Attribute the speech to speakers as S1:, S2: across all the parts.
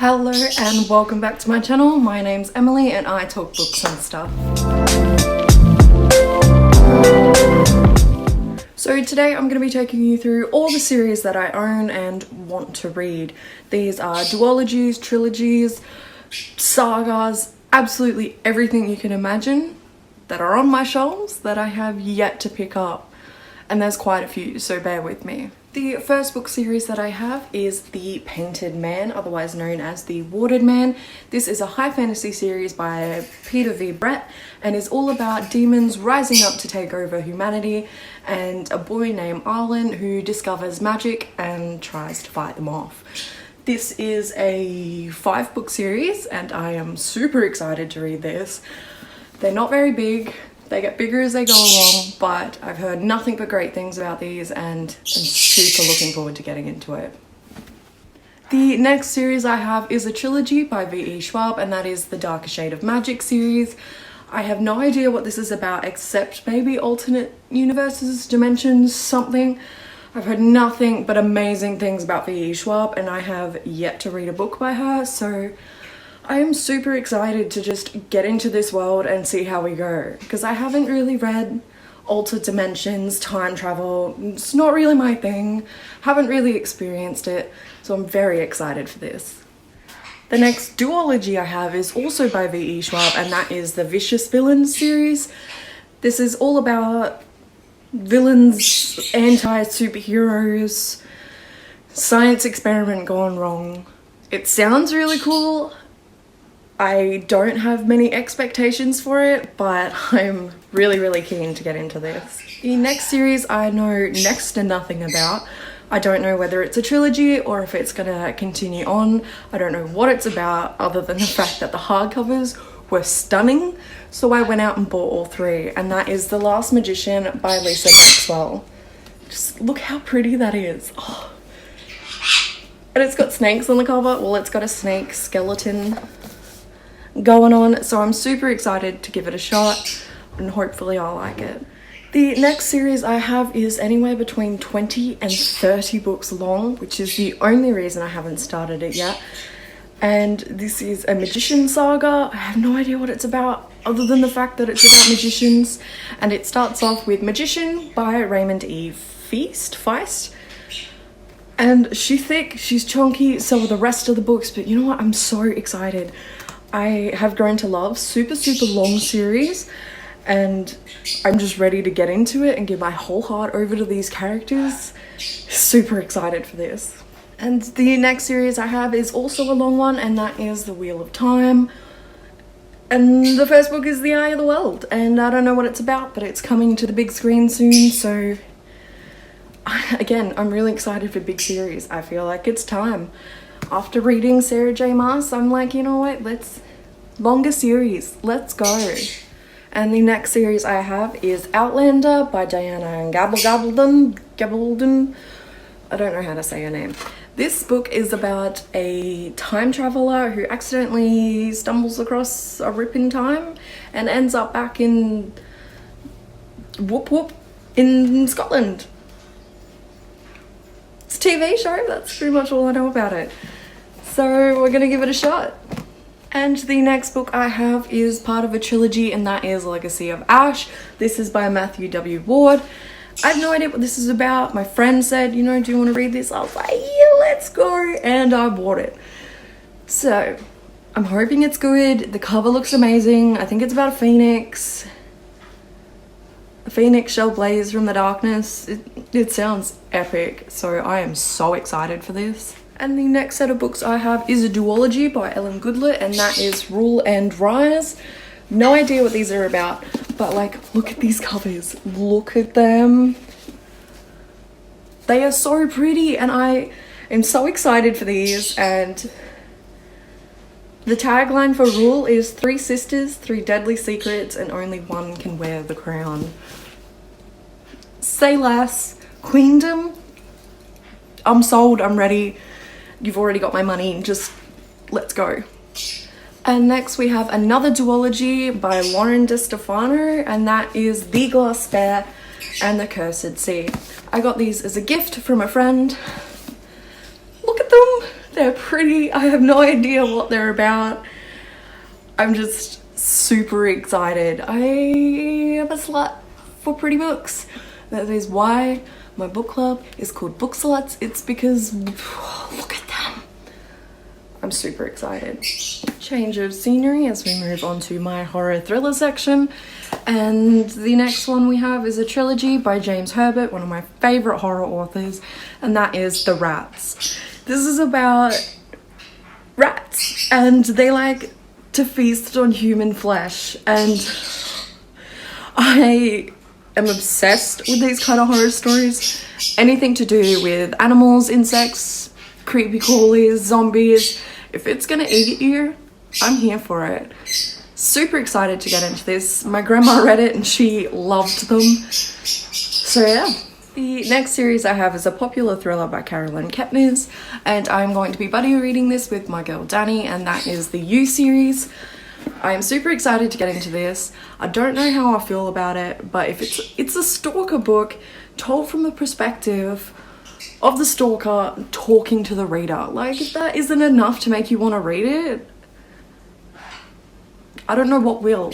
S1: Hello and welcome back to my channel. My name's Emily and I talk books and stuff. So today I'm going to be taking you through all the series that I own and want to read. These are duologies, trilogies, sagas, absolutely everything you can imagine that are on my shelves that I have yet to pick up. And there's quite a few, so bear with me. The first book series that I have is The Painted Man, otherwise known as The Watered Man. This is a high fantasy series by Peter V. Brett and is all about demons rising up to take over humanity and a boy named Arlen who discovers magic and tries to fight them off. This is a 5-book series and I am super excited to read this. They're not very big. They get bigger as they go along, but I've heard nothing but great things about these and I'm super looking forward to getting into it. The next series I have is a trilogy by V.E. Schwab, and that is the Darker Shade of Magic series. I have no idea what this is about except maybe alternate universes, dimensions, something. I've heard nothing but amazing things about V.E. Schwab and I have yet to read a book by her, so I am super excited to just get into this world and see how we go, because I haven't really read altered dimensions, time travel. It's not really my thing, haven't really experienced it, so I'm very excited for this. The next duology I have is also by V.E. Schwab, and that is the Vicious Villains series. This is all about villains, anti-superheroes, science experiment gone wrong. It sounds really cool. I don't have many expectations for it, but I'm really keen to get into this. The next series I know next to nothing about. I don't know whether it's a trilogy or if it's gonna continue on. I don't know what it's about other than the fact that the hardcovers were stunning. So I went out and bought all 3, and that is The Last Magician by Lisa Maxwell. Just look how pretty that is. Oh. And it's got snakes on the cover. Well, it's got a snake skeleton going on, so I'm super excited to give it a shot and hopefully I'll like it. The next series I have is anywhere between 20 and 30 books long, which is the only reason I haven't started it yet. And this is a magician saga. I have no idea what it's about other than the fact that it's about magicians, and it starts off with Magician by Raymond E. Feist. And she's thick, she's chunky, so are the rest of the books, but you know what, I'm so excited. I have grown to love super long series and I'm just ready to get into it and give my whole heart over to these characters. Super excited for this. And the next series I have is also a long one, and that is The Wheel of Time. And the first book is The Eye of the World, and I don't know what it's about, but it's coming to the big screen soon, so again, I'm really excited for big series. I feel like it's time. After reading Sarah J. Maas, I'm like, you know what, longer series, let's go. And the next series I have is Outlander by Diana Gabaldon. I don't know how to say her name. This book is about a time traveler who accidentally stumbles across a rip in time and ends up back in in Scotland. It's a TV show, that's pretty much all I know about it. So we're gonna give it a shot. And the next book I have is part of a trilogy, and that is Legacy of Ash. This is by Matthew W. Ward. I have no idea what this is about. My friend said, you know, do you want to read this? I was like, yeah, let's go. And I bought it. So I'm hoping it's good. The cover looks amazing. I think it's about a phoenix. A phoenix shall blaze from the darkness. It sounds epic. So I am so excited for this. And the next set of books I have is a duology by Ellen Goodlett, and that is Rule and Rise. No idea what these are about, but like, look at these covers. Look at them. They are so pretty, and I am so excited for these. And the tagline for Rule is 3 sisters, 3 deadly secrets, and only one can wear the crown. Say less. Queendom. I'm sold, I'm ready. You've already got my money, just let's go. And next we have another duology by Lauren DeStefano, and that is The Glass Bear and The Cursed Sea. I got these as a gift from a friend. Look at them. They're pretty. I have no idea what they're about. I'm just super excited. I am a slut for pretty books. That is why my book club is called Book Sluts. It's because, look at them. I'm super excited. Change of scenery as we move on to my horror thriller section. And the next one we have is a trilogy by James Herbert, one of my favourite horror authors, and that is The Rats. This is about rats, and they like to feast on human flesh, and I am obsessed with these kind of horror stories. Anything to do with animals, insects, creepy crawlies, zombies. If it's gonna eat you, I'm here for it. Super excited to get into this. My grandma read it and she loved them. So yeah. The next series I have is a popular thriller by Carolyn Kepnes, and I'm going to be buddy reading this with my girl Danny, and that is the You series. I am super excited to get into this. I don't know how I feel about it, but if it's a stalker book told from the perspective of the stalker talking to the reader. Like, if that isn't enough to make you want to read it, I don't know what will.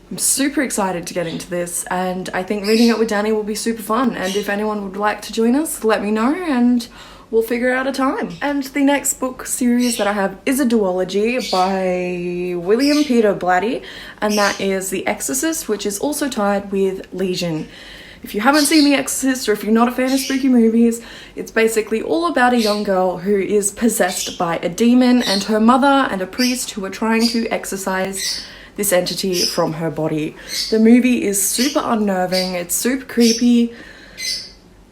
S1: I'm super excited to get into this, and I think reading it with Danny will be super fun. And if anyone would like to join us, let me know and we'll figure out a time. And the next book series that I have is a duology by William Peter Blatty, and that is The Exorcist, which is also tied with Legion. If you haven't seen The Exorcist, or if you're not a fan of spooky movies, it's basically all about a young girl who is possessed by a demon, and her mother and a priest who are trying to exorcise this entity from her body. The movie is super unnerving, it's super creepy,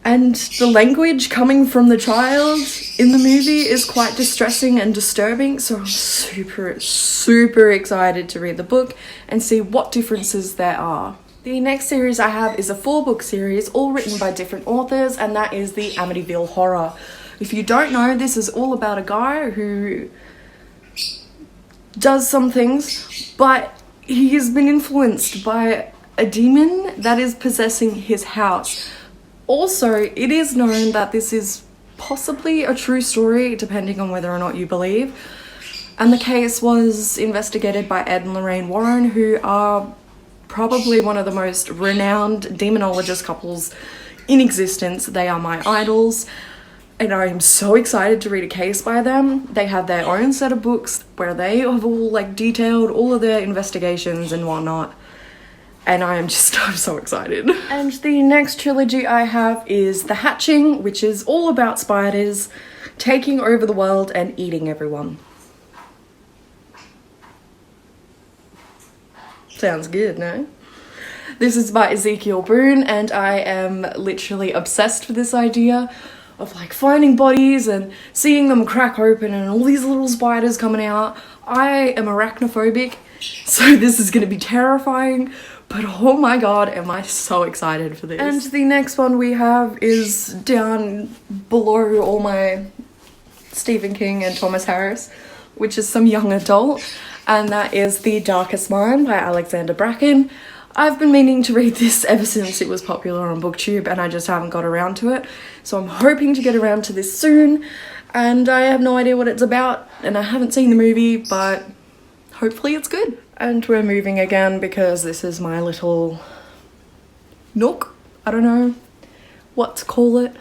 S1: and the language coming from the child in the movie is quite distressing and disturbing, so I'm super excited to read the book and see what differences there are. The next series I have is a 4-book series, all written by different authors, and that is the Amityville Horror. If you don't know, this is all about a guy who does some things, but he has been influenced by a demon that is possessing his house. Also, it is known that this is possibly a true story, depending on whether or not you believe. And the case was investigated by Ed and Lorraine Warren, who are probably one of the most renowned demonologist couples in existence. They are my idols, and I am so excited to read a case by them. They have their own set of books where they have all like detailed all of their investigations and whatnot, and I'm so excited. And the next trilogy I have is The Hatching, which is all about spiders taking over the world and eating everyone. Sounds good, no? This is by Ezekiel Boone, and I am literally obsessed with this idea of like finding bodies and seeing them crack open and all these little spiders coming out. I am arachnophobic, so this is going to be terrifying, but oh my god, am I so excited for this. And the next one we have is down below all my Stephen King and Thomas Harris, which is some young adult, and that is The Darkest Mind by Alexander Bracken. I've been meaning to read this ever since it was popular on BookTube, and I just haven't got around to it, so I'm hoping to get around to this soon, and I have no idea what it's about, and I haven't seen the movie, but hopefully it's good. And we're moving again because this is my little nook, I don't know what to call it.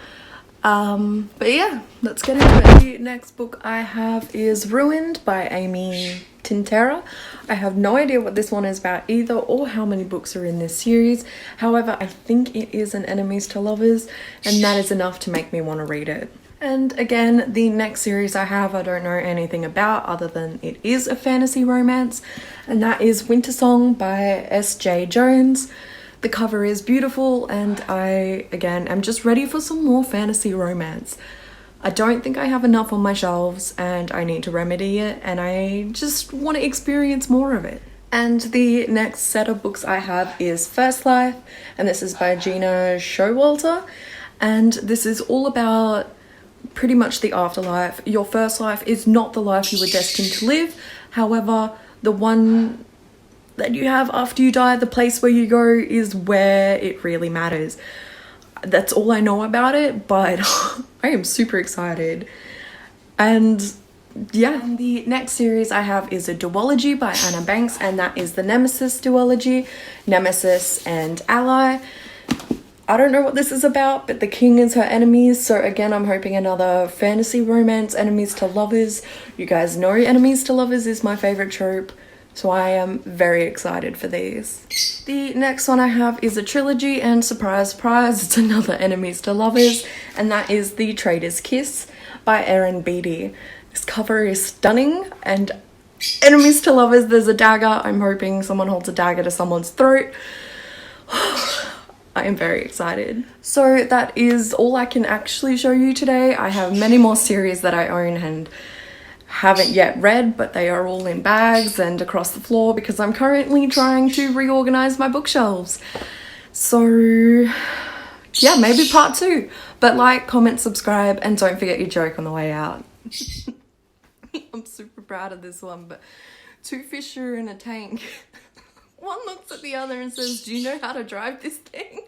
S1: But yeah, let's get into it. The next book I have is Ruined by Amy Tintera. I have no idea what this one is about either, or how many books are in this series. However, I think it is an enemies to lovers, and that is enough to make me want to read it. And again, the next series I have, I don't know anything about other than it is a fantasy romance, and that is Winter Song by S.J. Jones. The cover is beautiful, and I, again, am just ready for some more fantasy romance. I don't think I have enough on my shelves, and I need to remedy it, and I just want to experience more of it. And the next set of books I have is First Life, and this is by Gina Showalter, and this is all about pretty much the afterlife. Your first life is not the life you were destined to live, however, the one that you have after you die, the place where you go, is where it really matters. That's all I know about it, but I am super excited. And yeah, and the next series I have is a duology by Anna Banks, and that is the Nemesis duology, Nemesis and Ally. I don't know what this is about, but the king is her enemies, so again I'm hoping another fantasy romance, enemies to lovers. You guys know enemies to lovers is my favourite trope, so I am very excited for these. The next one I have is a trilogy, and surprise surprise, it's another enemies to lovers, and that is The Traitor's Kiss by Erin Beatty. This cover is stunning, and enemies to lovers, there's a dagger. I'm hoping someone holds a dagger to someone's throat. I am very excited. So that is all I can actually show you today. I have many more series that I own and haven't yet read, but they are all in bags and across the floor because I'm currently trying to reorganize my bookshelves. So yeah, maybe part 2. But like, comment, subscribe, and don't forget your joke on the way out. I'm super proud of this one, but 2 fish are in a tank. One looks at the other and says, "Do you know how to drive this thing?"